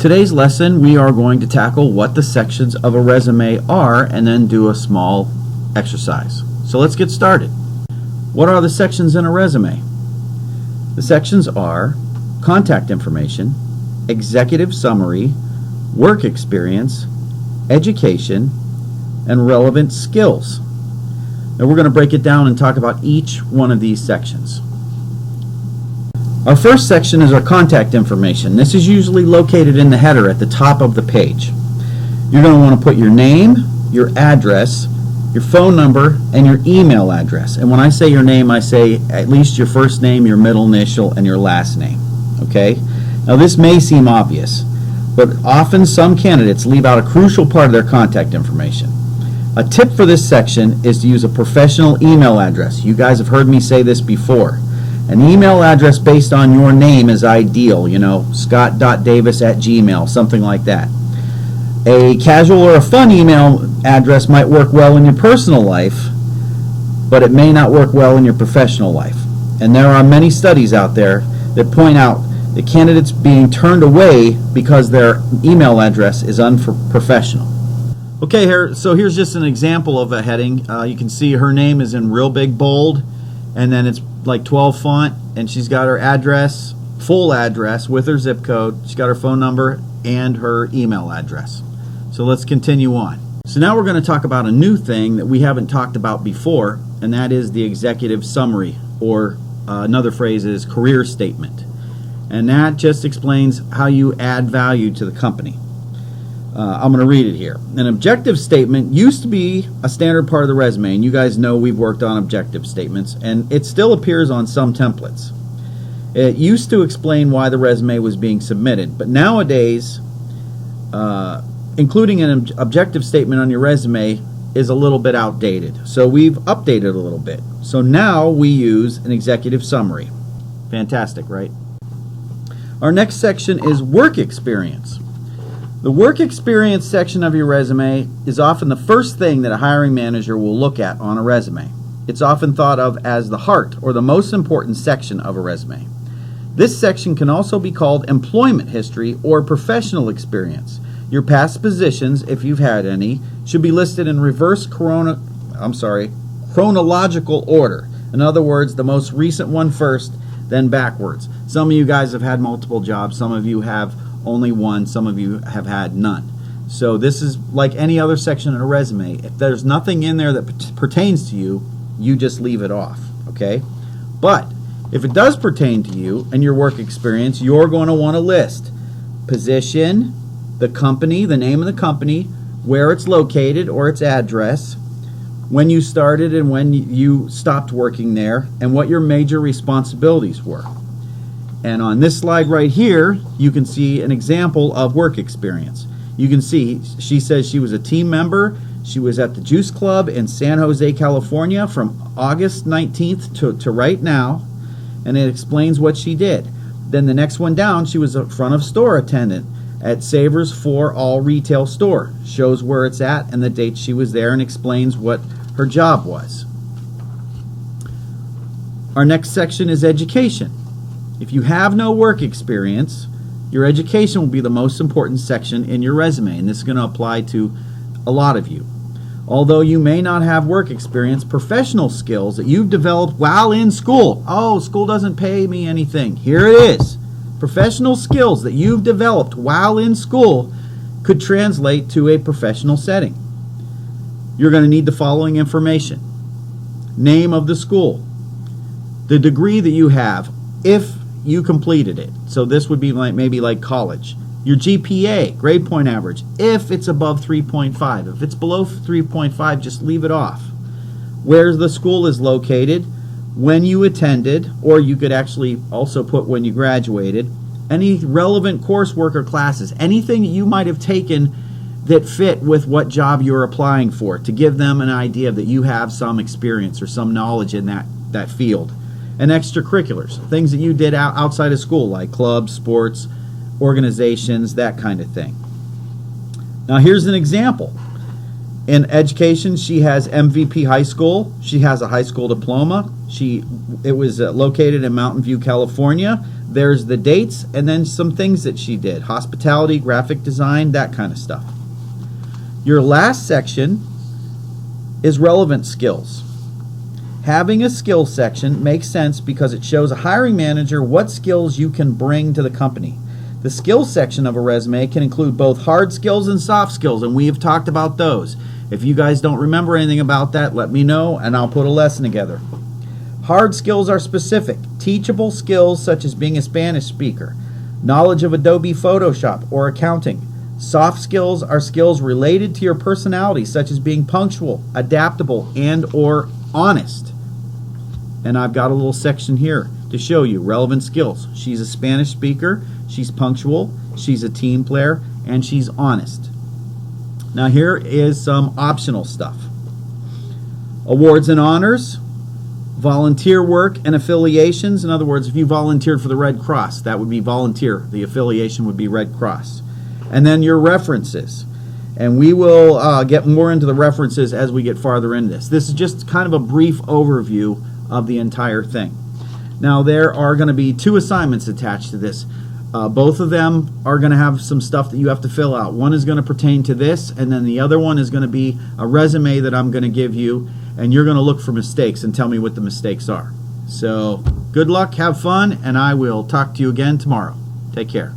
Today's lesson, we are going to tackle what the sections of a resume are and then do a small exercise. So let's get started. What are the sections in a resume? The sections are contact information, executive summary, work experience, education, and relevant skills. Now we're going to break it down and talk about each one of these sections. Our first section is our contact information. This is usually located in the header at the top of the page. You're going to want to put your name, your address, your phone number, and your email address. And when I say your name, I say at least your first name, your middle initial, and your last name. Okay? Now this may seem obvious, but often some candidates leave out a crucial part of their contact information. A tip for this section is to use a professional email address. You guys have heard me say this before. An email address based on your name is ideal, scott.davis@gmail, something like that. A casual or a fun email address might work well in your personal life, but it may not work well in your professional life. And there are many studies out there that point out the candidates being turned away because their email address is unprofessional. Okay, so here's just an example of a heading. You can see her name is in real big bold, and then it's like 12 font, and she's got her address, full address with her zip code. She's got her phone number and her email address. So let's continue on. So now we're going to talk about a new thing that we haven't talked about before, and that is the executive summary, or another phrase is career statement. And that just explains how you add value to the company. I'm going to read it here. An objective statement used to be a standard part of the resume, and you guys know we've worked on objective statements, and it still appears on some templates. It used to explain why the resume was being submitted, but nowadays, including an objective statement on your resume is a little bit outdated. So we've updated a little bit. So now we use an executive summary. Fantastic, right? Our next section is work experience. The work experience section of your resume is often the first thing that a hiring manager will look at on a resume. It's often thought of as the heart or the most important section of a resume. This section can also be called employment history or professional experience. Your past positions, if you've had any, should be listed in reverse chronological order. In other words, the most recent one first, then backwards. Some of you guys have had multiple jobs, some of you have only one, some of you have had none. So this is like any other section in a resume. If there's nothing in there that pertains to you, you just leave it off, okay? But if it does pertain to you and your work experience, you're going to want to list position, the company, the name of the company, where it's located or its address, when you started and when you stopped working there, and what your major responsibilities were. And on this slide right here, you can see an example of work experience. You can see she says she was a team member. She was at the Juice Club in San Jose, California from August 19th to right now, and it explains what she did. Then the next one down, she was a front of store attendant at Savers for All Retail Store. Shows where it's at and the date she was there and explains what her job was. Our next section is education. If you have no work experience, your education will be the most important section in your resume, and this is going to apply to a lot of you. Although you may not have work experience, professional skills that you've developed while in school. Oh, school doesn't pay me anything. Here it is. Professional skills that you've developed while in school could translate to a professional setting. You're going to need the following information. Name of the school. The degree that you have, if you completed it. So this would be maybe like college. Your GPA, grade point average, if it's above 3.5. If it's below 3.5, just leave it off. Where the school is located, when you attended, or you could actually also put when you graduated, any relevant coursework or classes, anything that you might have taken that fit with what job you're applying for, to give them an idea that you have some experience or some knowledge in that field. And extracurriculars, things that you did outside of school, like clubs, sports, organizations, that kind of thing. Now here's an example. In education, she has MVP High School. She has a high school diploma. It was located in Mountain View, California. There's the dates and then some things that she did. Hospitality, graphic design, that kind of stuff. Your last section is relevant skills. Having a skills section makes sense because it shows a hiring manager what skills you can bring to the company. The skills section of a resume can include both hard skills and soft skills, and we have talked about those. If you guys don't remember anything about that, let me know and I'll put a lesson together. Hard skills are specific, teachable skills such as being a Spanish speaker, knowledge of Adobe Photoshop or accounting. Soft skills are skills related to your personality, such as being punctual, adaptable, and or honest. And I've got a little section here to show you relevant skills. She's a Spanish speaker, she's punctual, she's a team player, and she's honest. Now here is some optional stuff. Awards and honors, volunteer work and affiliations. In other words, if you volunteered for the Red Cross, that would be volunteer. The affiliation would be Red Cross. And then your references. And we will get more into the references as we get farther into this. This is just kind of a brief overview of the entire thing. Now there are going to be 2 assignments attached to this. Both of them are going to have some stuff that you have to fill out. One is going to pertain to this, and then the other one is going to be a resume that I'm going to give you, and you're going to look for mistakes and tell me what the mistakes are. So good luck, have fun, and I will talk to you again tomorrow. Take care.